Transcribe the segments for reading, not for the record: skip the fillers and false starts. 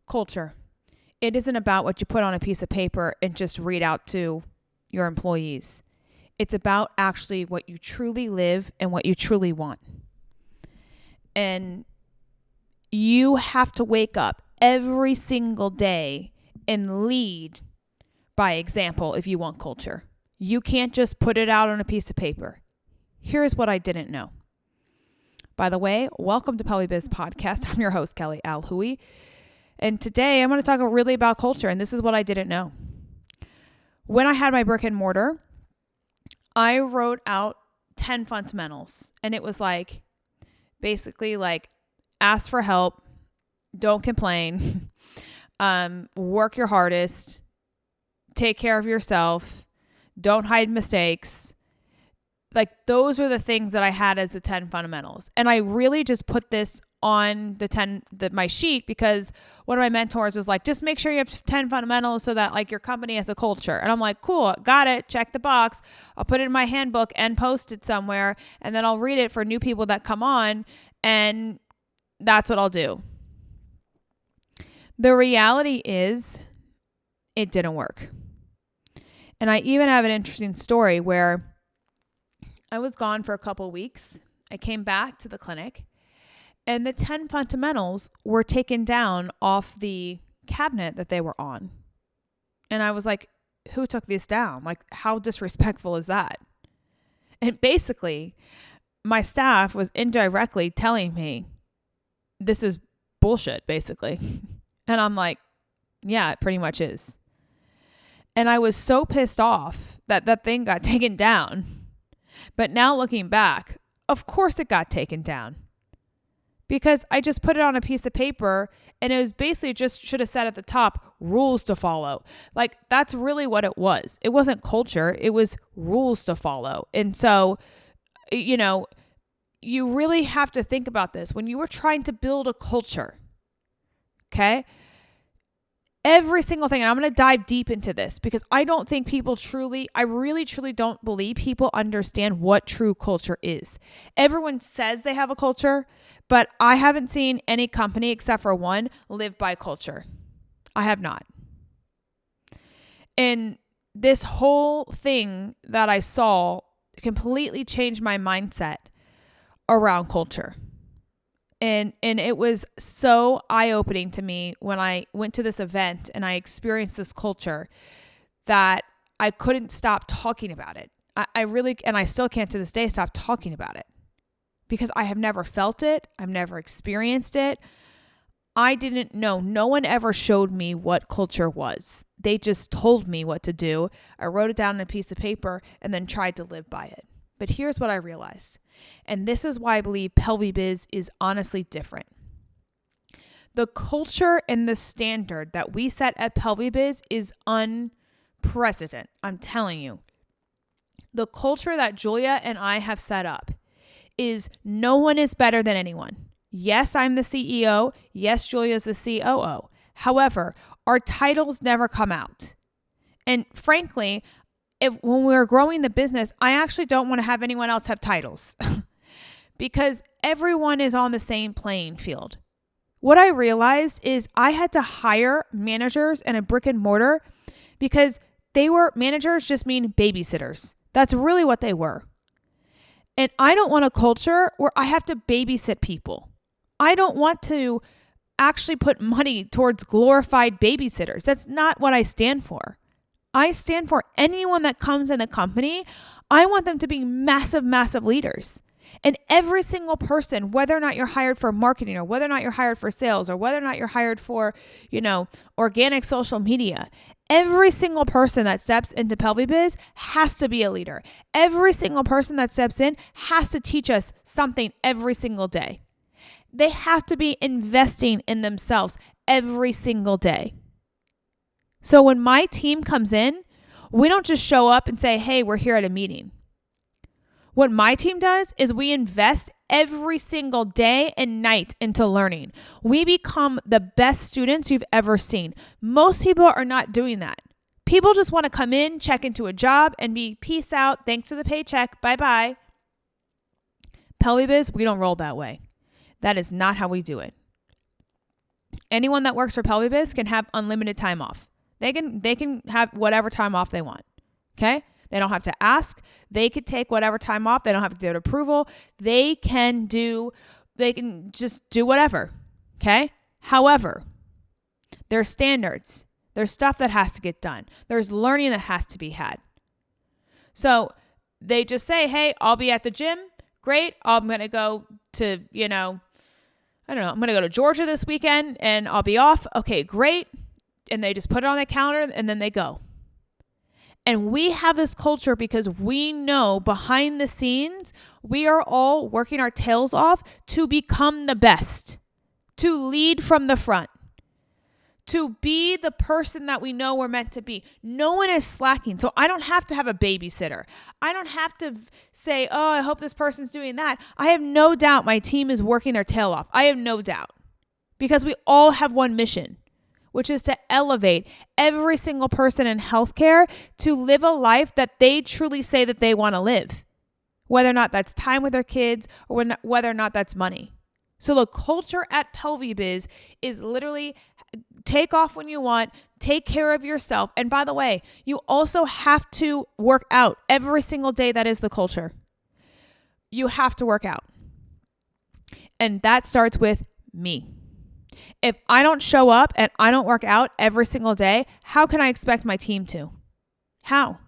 culture. It isn't about what you put on a piece of paper and just read out to your employees. It's about actually what you truly live and what you truly want. And you have to wake up every single day and lead by example if you want culture. You can't just put it out on a piece of paper. Here's what I didn't know. By the way, welcome to PelviBiz Podcast. I'm your host, Kelly Alhui. And today I'm going to talk really about culture. And this is what I didn't know. When I had my brick and mortar, I wrote out 10 fundamentals. And it was basically ask for help, don't complain, work your hardest, take care of yourself, don't hide mistakes. Those are the things that I had as the 10 fundamentals. And I really just put this on my sheet because one of my mentors was just make sure you have 10 fundamentals so that your company has a culture. And I'm like, cool, got it. Check the box. I'll put it in my handbook and post it somewhere. And then I'll read it for new people that come on. And that's what I'll do. The reality is it didn't work. And I even have an interesting story where I was gone for a couple weeks. I came back to the clinic and the 10 fundamentals were taken down off the cabinet that they were on. And I was like, who took these down? How disrespectful is that? And basically, my staff was indirectly telling me, this is bullshit, basically. And I'm like, yeah, it pretty much is. And I was so pissed off that that thing got taken down. But now looking back, of course it got taken down. Because I just put it on a piece of paper and it was basically just should have said at the top, rules to follow. That's really what it was. It wasn't culture. It was rules to follow. And so, you really have to think about this. When you were trying to build a culture, okay? Every single thing, and I'm going to dive deep into this because I don't think I really truly don't believe people understand what true culture is. Everyone says they have a culture, but I haven't seen any company except for one live by culture. I have not. And this whole thing that I saw completely changed my mindset around culture. And it was so eye-opening to me when I went to this event and I experienced this culture that I couldn't stop talking about it. I really, and I still can't to this day stop talking about it because I have never felt it. I've never experienced it. I didn't know. No one ever showed me what culture was. They just told me what to do. I wrote it down on a piece of paper and then tried to live by it. But here's what I realized. And this is why I believe PelviBiz is honestly different. The culture and the standard that we set at PelviBiz is unprecedented. I'm telling you. The culture that Julia and I have set up is no one is better than anyone. Yes, I'm the CEO. Yes, Julia's the COO. However, our titles never come out. And frankly, when we were growing the business, I actually don't want to have anyone else have titles because everyone is on the same playing field. What I realized is I had to hire managers in a brick and mortar because managers just mean babysitters. That's really what they were. And I don't want a culture where I have to babysit people. I don't want to actually put money towards glorified babysitters. That's not what I stand for. I stand for anyone that comes in the company. I want them to be massive, massive leaders. And every single person, whether or not you're hired for marketing or whether or not you're hired for sales or whether or not you're hired for, organic social media, every single person that steps into PelviBiz has to be a leader. Every single person that steps in has to teach us something every single day. They have to be investing in themselves every single day. So when my team comes in, we don't just show up and say, hey, we're here at a meeting. What my team does is we invest every single day and night into learning. We become the best students you've ever seen. Most people are not doing that. People just want to come in, check into a job, and be peace out, thanks for the paycheck, bye-bye. PelviBiz, we don't roll that way. That is not how we do it. Anyone that works for PelviBiz can have unlimited time off. They can have whatever time off they want. Okay? They don't have to ask. They could take whatever time off. They don't have to get approval. They can just do whatever. Okay? However, there's standards. There's stuff that has to get done. There's learning that has to be had. So they just say, hey, I'll be at the gym. Great. I'm going to go to, I'm going to go to Georgia this weekend and I'll be off. Okay, great. And they just put it on the calendar and then they go. And we have this culture because we know behind the scenes, we are all working our tails off to become the best, to lead from the front, to be the person that we know we're meant to be. No one is slacking. So I don't have to have a babysitter. I don't have to say, oh, I hope this person's doing that. I have no doubt my team is working their tail off. I have no doubt because we all have one mission, which is to elevate every single person in healthcare to live a life that they truly say that they want to live, whether or not that's time with their kids or whether or not that's money. So the culture at PelviBiz is literally take off when you want, take care of yourself. And by the way, you also have to work out every single day. That is the culture. You have to work out. And that starts with me. If I don't show up and I don't work out every single day, how can I expect my team to? How?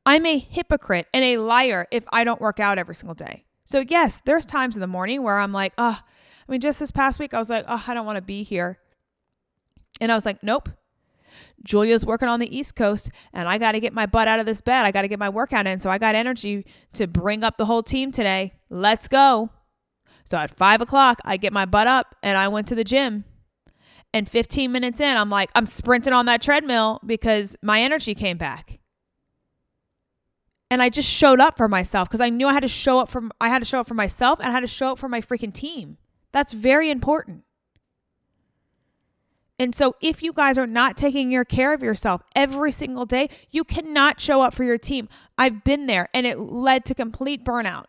I'm a hypocrite and a liar if I don't work out every single day. So yes, there's times in the morning where I'm like, just this past week, I was like, I don't want to be here. And I was like, nope. Julia's working on the East Coast and I got to get my butt out of this bed. I got to get my workout in. So I got energy to bring up the whole team today. Let's go. So at 5:00, I get my butt up and I went to the gym. And 15 minutes in, I'm like, I'm sprinting on that treadmill because my energy came back. And I just showed up for myself because I knew I had to show up for myself and I had to show up for my freaking team. That's very important. And so if you guys are not taking care of yourself every single day, you cannot show up for your team. I've been there and it led to complete burnout.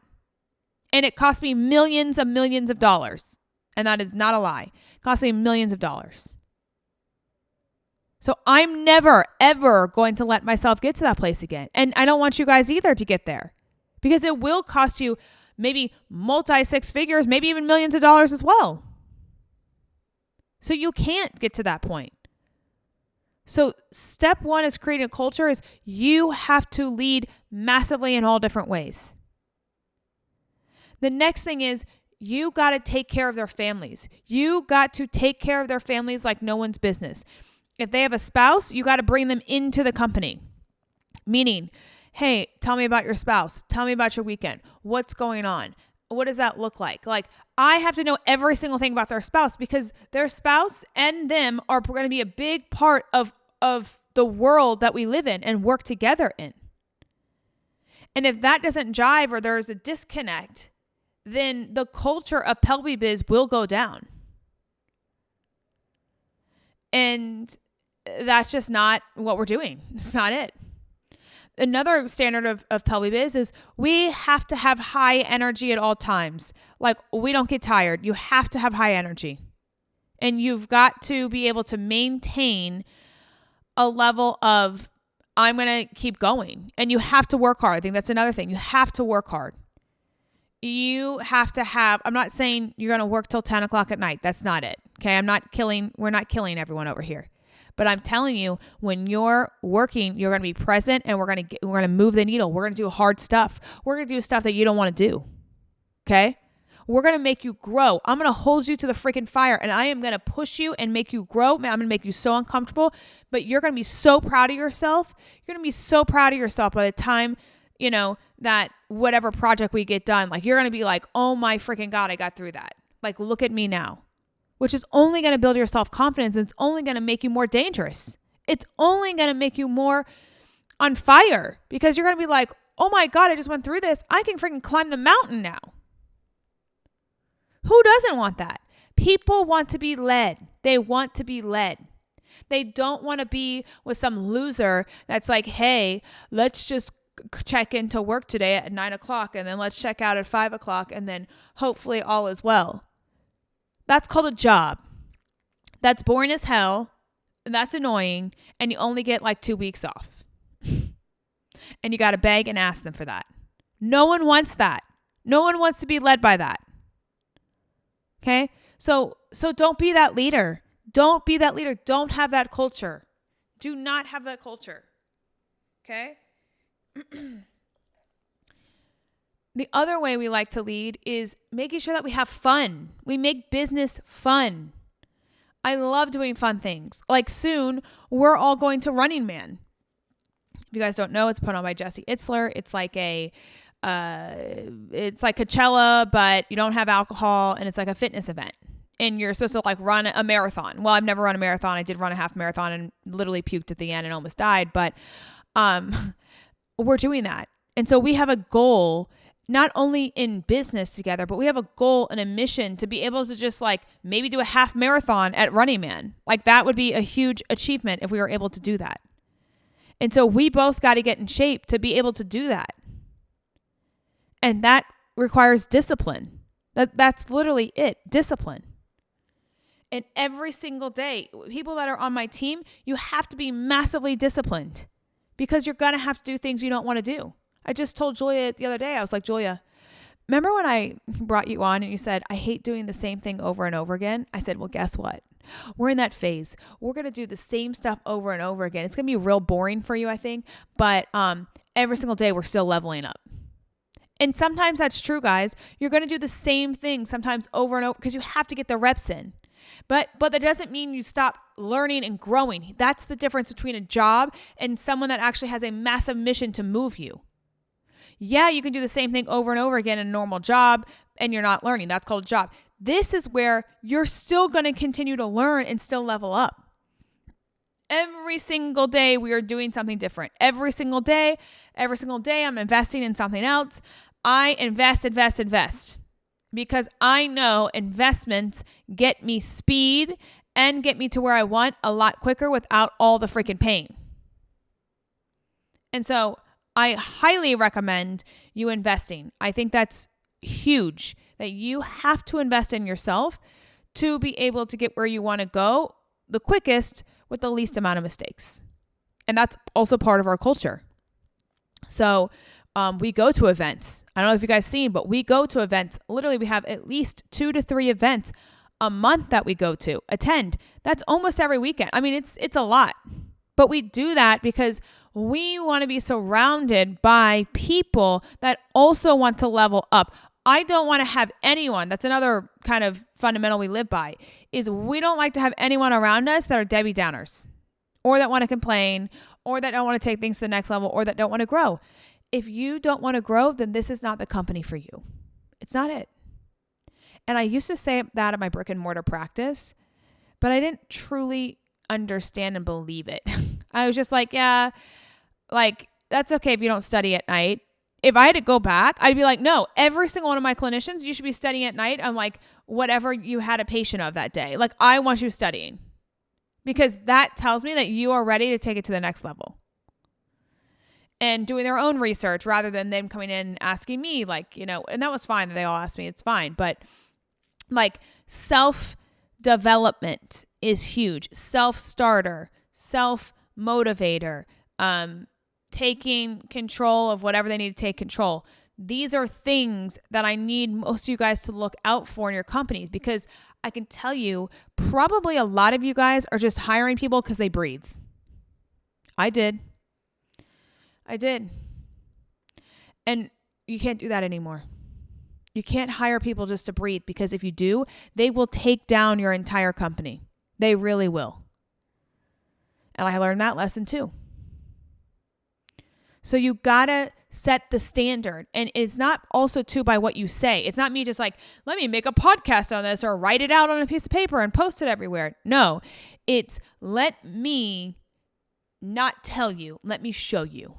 And it cost me millions of dollars. And that is not a lie. It cost me millions of dollars. So I'm never, ever going to let myself get to that place again. And I don't want you guys either to get there because it will cost you maybe multi-six figures, maybe even millions of dollars as well. So you can't get to that point. So step one is creating a culture is you have to lead massively in all different ways. The next thing is you got to take care of their families. You got to take care of their families like no one's business. If they have a spouse, you got to bring them into the company. Meaning, hey, tell me about your spouse. Tell me about your weekend. What's going on? What does that look like? Like, I have to know every single thing about their spouse because their spouse and them are going to be a big part of the world that we live in and work together in. And if that doesn't jive or there's a disconnect, then the culture of PelviBiz will go down. And that's just not what we're doing. It's not it. Another standard of PelviBiz is we have to have high energy at all times. Like, we don't get tired. You have to have high energy. And you've got to be able to maintain a level of, I'm going to keep going. And you have to work hard. I think that's another thing. You have to work hard. You have to have, I'm not saying you're going to work till 10 o'clock at night. That's not it. Okay. We're not killing everyone over here. But I'm telling you, when you're working, you're going to be present and we're going to move the needle. We're going to do hard stuff. We're going to do stuff that you don't want to do. Okay. We're going to make you grow. I'm going to hold you to the freaking fire and I am going to push you and make you grow. I'm going to make you so uncomfortable, but you're going to be so proud of yourself. You're going to be so proud of yourself by the time, that whatever project we get done, like you're going to be like, oh my freaking God, I got through that. Like, look at me now, which is only going to build your self-confidence. And it's only going to make you more dangerous. It's only going to make you more on fire because you're going to be like, oh my God, I just went through this. I can freaking climb the mountain now. Who doesn't want that? People want to be led. They want to be led. They don't want to be with some loser that's like, hey, let's just check into work today at 9 o'clock and then let's check out at 5 o'clock and then hopefully all is well. That's called a job. That's boring as hell. That's annoying. And you only get like 2 weeks off. And you got to beg and ask them for that. No one wants that. No one wants to be led by that. Okay? So don't be that leader. Don't be that leader. Don't have that culture. Do not have that culture. Okay? The other way we like to lead is making sure that we have fun. We make business fun. I love doing fun things. Like soon, we're all going to Running Man. If you guys don't know, it's put on by Jesse Itzler. It's like Coachella, but you don't have alcohol, and it's like a fitness event. And you're supposed to like run a marathon. Well, I've never run a marathon. I did run a half marathon and literally puked at the end and almost died. But we're doing that. And so we have a goal, not only in business together, but we have a goal and a mission to be able to just like maybe do a half marathon at Running Man. Like that would be a huge achievement if we were able to do that. And so we both got to get in shape to be able to do that. And that requires discipline. That's literally it, discipline. And every single day, people that are on my team, you have to be massively disciplined because you're going to have to do things you don't want to do. I just told Julia the other day, I was like, Julia, remember when I brought you on and you said, I hate doing the same thing over and over again? I said, well, guess what? We're in that phase. We're going to do the same stuff over and over again. It's going to be real boring for you, I think. But every single day, we're still leveling up. And sometimes that's true, guys. You're going to do the same thing sometimes over and over because you have to get the reps in. But that doesn't mean you stop learning and growing. That's the difference between a job and someone that actually has a massive mission to move you. Yeah, you can do the same thing over and over again in a normal job and you're not learning. That's called a job. This is where you're still going to continue to learn and still level up. Every single day we are doing something different. Every single day I'm investing in something else. I invest. Because I know investments get me speed and get me to where I want a lot quicker without all the freaking pain. And so I highly recommend you investing. I think that's huge, that you have to invest in yourself to be able to get where you want to go the quickest with the least amount of mistakes. And that's also part of our culture. So we go to events. I don't know if you guys seen, but we go to events. Literally, we have at least 2 to 3 events a month that we go to, attend. That's almost every weekend. I mean, it's a lot. But we do that because we want to be surrounded by people that also want to level up. I don't want to have anyone, that's another kind of fundamental we live by, is we don't like to have anyone around us that are Debbie Downers or that want to complain or that don't want to take things to the next level or that don't want to grow. If you don't want to grow, then this is not the company for you. It's not it. And I used to say that at my brick and mortar practice, but I didn't truly understand and believe it. I was just like, yeah, like that's okay if you don't study at night. If I had to go back, I'd be like, no, every single one of my clinicians, you should be studying at night on like whatever you had a patient of that day. Like I want you studying because that tells me that you are ready to take it to the next level. And doing their own research rather than them coming in and asking me like, you know, and that was fine that they all asked me, it's fine. But like self-development is huge. Self-starter, self-motivator, taking control of whatever they need to take control. These are things that I need most of you guys to look out for in your companies because I can tell you probably a lot of you guys are just hiring people because they breathe. I did. And you can't do that anymore. You can't hire people just to breathe because if you do, they will take down your entire company. They really will. And I learned that lesson too. So you gotta set the standard. And it's not also too by what you say. It's not me just like, let me make a podcast on this or write it out on a piece of paper and post it everywhere. No, it's let me not tell you, let me show you.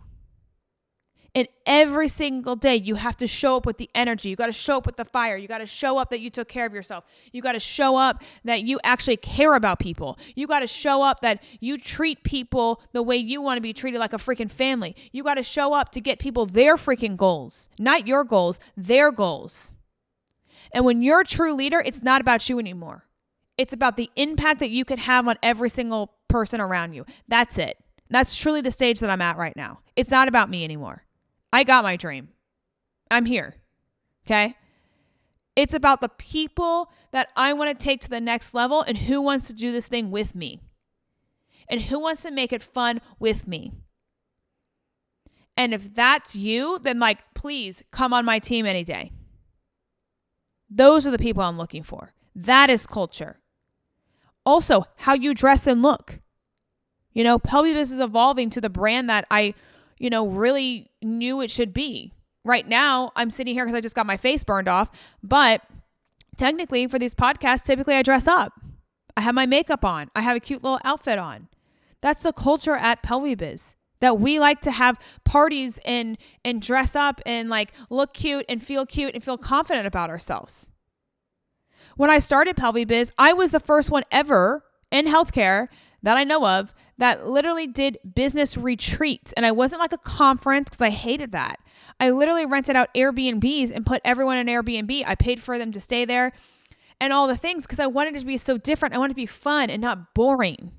And every single day, you have to show up with the energy. You got to show up with the fire. You got to show up that you took care of yourself. You got to show up that you actually care about people. You got to show up that you treat people the way you want to be treated, like a freaking family. You got to show up to get people their freaking goals, not your goals, their goals. And when you're a true leader, it's not about you anymore. It's about the impact that you can have on every single person around you. That's it. That's truly the stage that I'm at right now. It's not about me anymore. I got my dream. I'm here. Okay? It's about the people that I want to take to the next level and who wants to do this thing with me. And who wants to make it fun with me. And if that's you, then please come on my team any day. Those are the people I'm looking for. That is culture. Also, how you dress and look. PelviBiz is evolving to the brand that I, really knew it should be. Right now, I'm sitting here because I just got my face burned off. But technically, for these podcasts, typically I dress up. I have my makeup on. I have a cute little outfit on. That's the culture at PelviBiz. That we like to have parties and dress up and look cute and feel confident about ourselves. When I started PelviBiz, I was the first one ever in healthcare that I know of that literally did business retreats. And I wasn't like a conference because I hated that. I literally rented out Airbnbs and put everyone in Airbnb. I paid for them to stay there and all the things because I wanted it to be so different. I wanted it to be fun and not boring.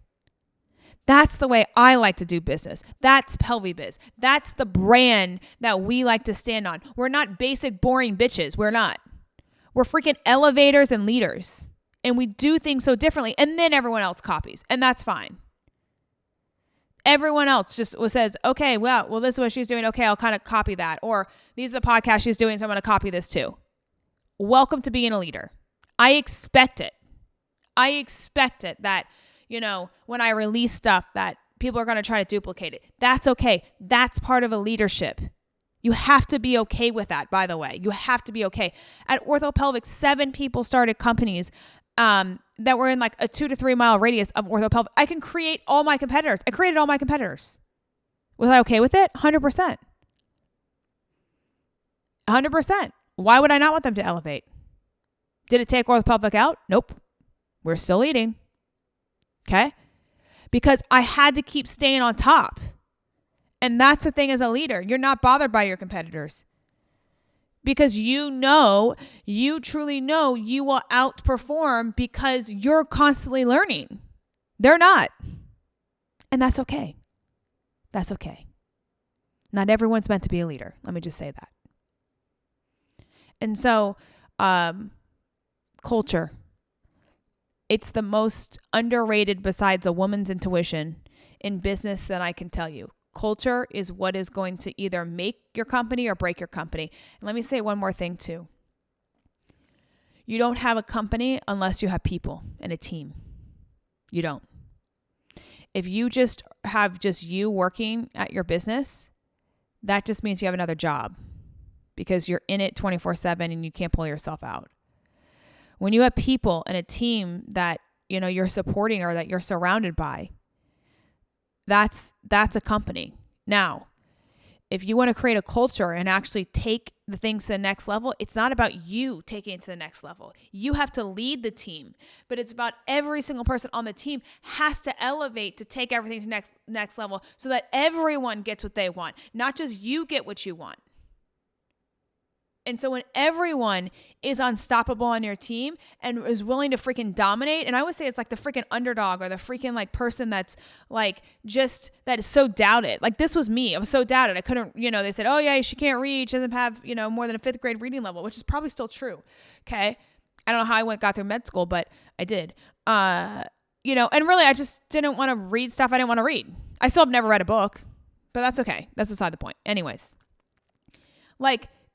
That's the way I like to do business. That's PelviBiz. That's the brand that we like to stand on. We're not basic, boring bitches. We're not. We're freaking elevators and leaders. And we do things so differently. And then everyone else copies. And that's fine. Everyone else just says, okay, well, this is what she's doing. Okay, I'll kind of copy that. Or these are the podcasts she's doing, so I'm going to copy this too. Welcome to being a leader. I expect it. I expect it that when I release stuff that people are going to try to duplicate it. That's okay. That's part of a leadership. You have to be okay with that, by the way. You have to be okay. At OrthoPelvic, 7 people started companies that were in a 2 to 3 mile radius of OrthoPelvic. I can create all my competitors. I created all my competitors. Was I okay with it? 100%. 100%. Why would I not want them to elevate? Did it take OrthoPelvic out? Nope. We're still eating. Okay? Because I had to keep staying on top. And that's the thing as a leader. You're not bothered by your competitors. Because you truly know you will outperform because you're constantly learning. They're not. And that's okay. That's okay. Not everyone's meant to be a leader. Let me just say that. And so, culture. It's the most underrated besides a woman's intuition in business that I can tell you. Culture is what is going to either make your company or break your company. And let me say one more thing too. You don't have a company unless you have people and a team. You don't. If you just have you working at your business, that just means you have another job because you're in it 24/7 and you can't pull yourself out. When you have people and a team that you're supporting or that you're surrounded by, that's a company. Now, if you want to create a culture and actually take the things to the next level, it's not about you taking it to the next level. You have to lead the team, but it's about every single person on the team has to elevate to take everything to next level so that everyone gets what they want, not just you get what you want. And so when everyone is unstoppable on your team and is willing to freaking dominate, and I would say it's the freaking underdog or the freaking person that's that is so doubted. This was me. I was so doubted. I couldn't, they said, oh yeah, she can't read. She doesn't have, more than a 5th grade reading level, which is probably still true. Okay. I don't know how I got through med school, but I did. And really I just didn't want to read stuff I didn't want to read. I still have never read a book, but that's okay. That's beside the point. Anyways,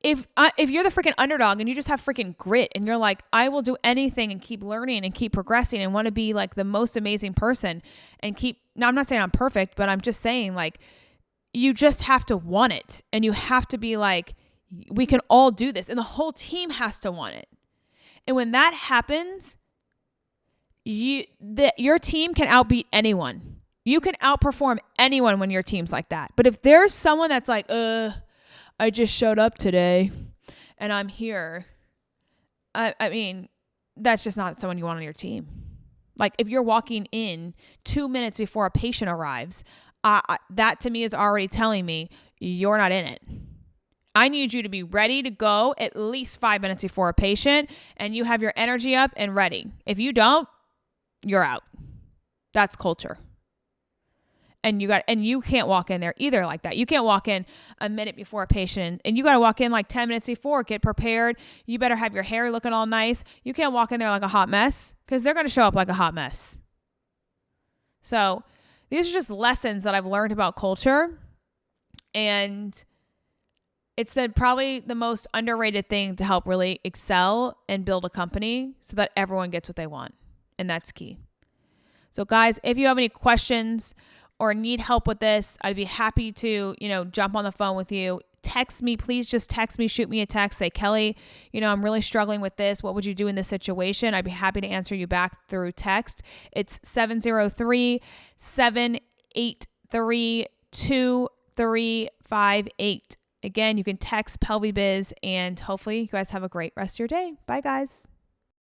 if you're the freaking underdog and you just have freaking grit and you're I will do anything and keep learning and keep progressing and want to be the most amazing person and now I'm not saying I'm perfect, but I'm just saying you just have to want it and you have to be we can all do this and the whole team has to want it. And when that happens, your team can outbeat anyone. You can outperform anyone when your team's like that. But if there's someone that's I just showed up today and I'm here. I mean, that's just not someone you want on your team. If you're walking in 2 minutes before a patient arrives, that to me is already telling me you're not in it. I need you to be ready to go at least 5 minutes before a patient and you have your energy up and ready. If you don't, you're out. That's culture. And you can't walk in there either like that. You can't walk in a minute before a patient, and you got to walk in like 10 minutes before, get prepared. You better have your hair looking all nice. You can't walk in there like a hot mess, because they're going to show up like a hot mess. So these are just lessons that I've learned about culture. And it's probably the most underrated thing to help really excel and build a company so that everyone gets what they want. And that's key. So guys, if you have any questions or need help with this, I'd be happy to, jump on the phone with you. Text me, please just text me, shoot me a text, say, Kelly, I'm really struggling with this. What would you do in this situation? I'd be happy to answer you back through text. It's 703-783-2358. Again, you can text PelviBiz, and hopefully you guys have a great rest of your day. Bye, guys.